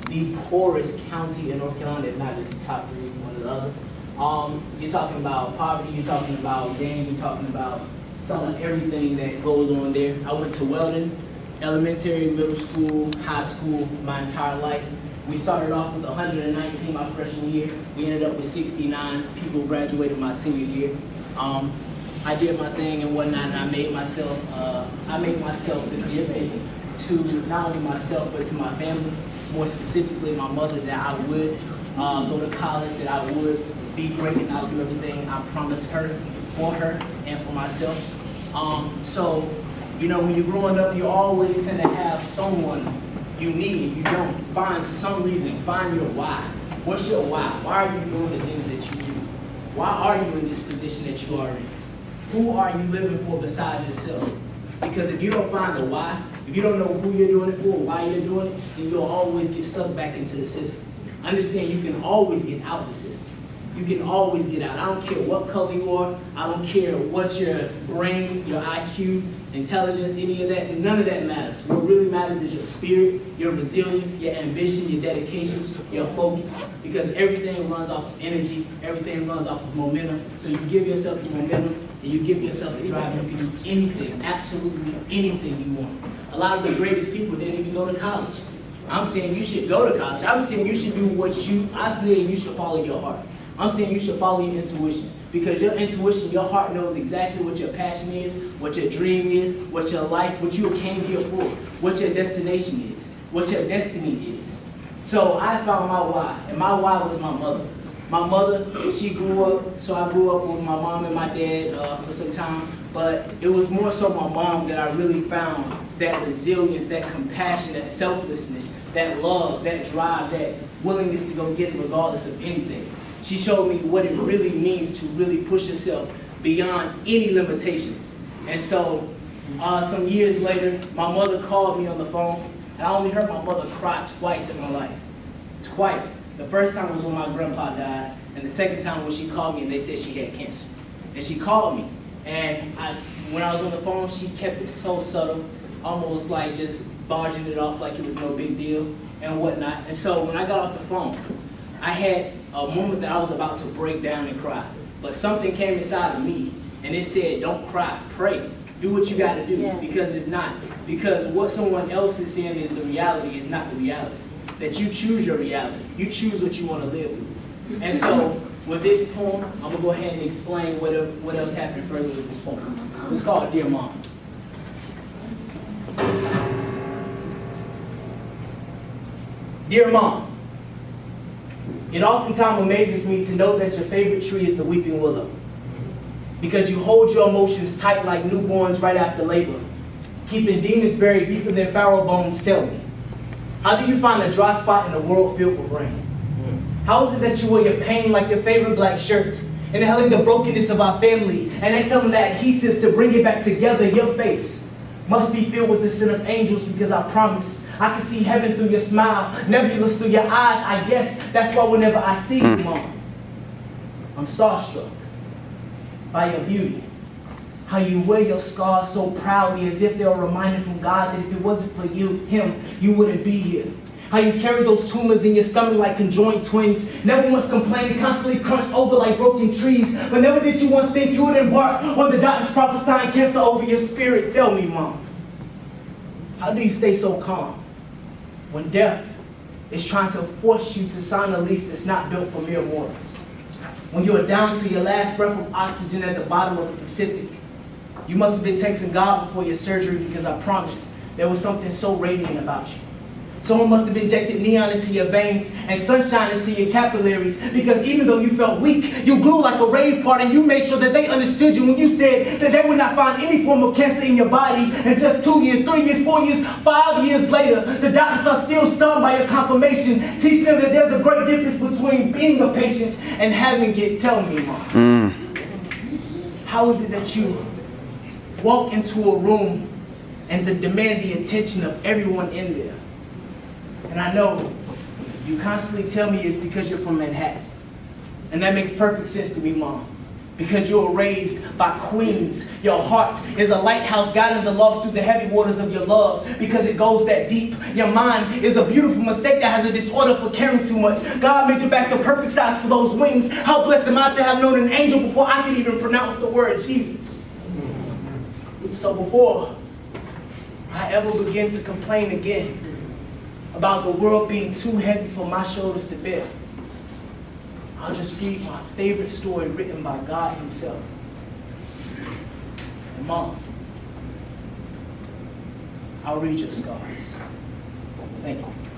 the poorest county in North Carolina, if not just top 3, one or the other. You're talking about poverty, you're talking about gangs, you're talking about some of everything that goes on there. I went to Weldon, elementary, middle school, high school, my entire life. We started off with 119 my freshman year. We ended up with 69 people graduated my senior year. I did my thing and whatnot, and I made myself the commitment to not only myself but to my family, more specifically my mother, that I would go to college, that I would be great, and I would do everything I promised her, for her, and for myself. So, you know, when you're growing up, you always tend to have someone you need. You don't find some reason, find your why. What's your why? Why are you doing the things that you do? Why are you in this position that you are in? Who are you living for besides yourself? Because if you don't find the why, if you don't know who you're doing it for, why you're doing it, then you'll always get sucked back into the system. Understand, you can always get out the system. You can always get out. I don't care what color you are. I don't care what your brain, your IQ, intelligence, any of that. None of that matters. What really matters is your spirit, your resilience, your ambition, your dedication, your focus. Because everything runs off of energy. Everything runs off of momentum. So you give yourself the momentum and you give yourself the drive. You can do anything, absolutely anything you want. A lot of the greatest people didn't even go to college. I'm saying you should go to college. I'm saying you should do what I feel you should follow your heart. I'm saying you should follow your intuition, because your intuition, your heart knows exactly what your passion is, what your dream is, what your life, what you came here for, what your destination is, what your destiny is. So I found my why, and my why was my mother. My mother, she grew up, so I grew up with my mom and my dad for some time, but it was more so my mom that I really found that resilience, that compassion, that selflessness, that love, that drive, that willingness to go get it regardless of anything. She showed me what it really means to really push yourself beyond any limitations. And so some years later, my mother called me on the phone, and I only heard my mother cry twice in my life. Twice. The first time was when my grandpa died, and the second time when she called me and they said she had cancer. And she called me, and when I was on the phone, she kept it so subtle, almost like just barging it off like it was no big deal and whatnot. And so when I got off the phone, I had a moment that I was about to break down and cry. But something came inside of me, and it said, don't cry, pray. Do what you got to do, because it's not. Because what someone else is saying is the reality is not the reality. That you choose your reality. You choose what you want to live through. And so with this poem, I'm going to go ahead and explain what else happened further with this poem. It's called Dear Mom. Dear Mom, it oftentimes amazes me to know that your favorite tree is the weeping willow, because you hold your emotions tight like newborns right after labor, keeping demons buried deeper than pharaoh bones. Tell me, how do you find a dry spot in a world filled with rain? How is it that you wear your pain like your favorite black shirt, inhaling the brokenness of our family and exhaling the adhesives to bring it back together? Your face must be filled with the scent of angels, because I promise I can see heaven through your smile, nebulous through your eyes. I guess that's why whenever I see you, Mom, I'm starstruck by your beauty. How you wear your scars so proudly, as if they're a reminder from God that if it wasn't for him, you wouldn't be here. How you carry those tumors in your stomach like conjoined twins, never once complaining, constantly crunched over like broken trees. But never did you once think you would embark on the doctors prophesying cancer over your spirit. Tell me, Mom, how do you stay so calm when death is trying to force you to sign a lease that's not built for mere mortals? When you are down to your last breath of oxygen at the bottom of the Pacific, you must have been texting God before your surgery, because I promise there was something so radiant about you. Someone must have injected neon into your veins and sunshine into your capillaries, because even though you felt weak, you grew like a rave party, and you made sure that they understood you when you said that they would not find any form of cancer in your body. And just 2 years, 3 years, 4 years, 5 years later, the doctors are still stunned by your confirmation, teaching them that there's a great difference between being a patient and having it. Tell me, Mom, how is it that you walk into a room and demand the attention of everyone in there? And I know you constantly tell me it's because you're from Manhattan. And that makes perfect sense to me, Mom. because you were raised by queens. Your heart is a lighthouse guiding the lost through the heavy waters of your love, because it goes that deep. Your mind is a beautiful mistake that has a disorder for caring too much. God made you back the perfect size for those wings. How blessed am I to have known an angel before I could even pronounce the word Jesus. So before I ever begin to complain again about the world being too heavy for my shoulders to bear, I'll just read my favorite story written by God himself. And Mom, I'll read your scars. Thank you.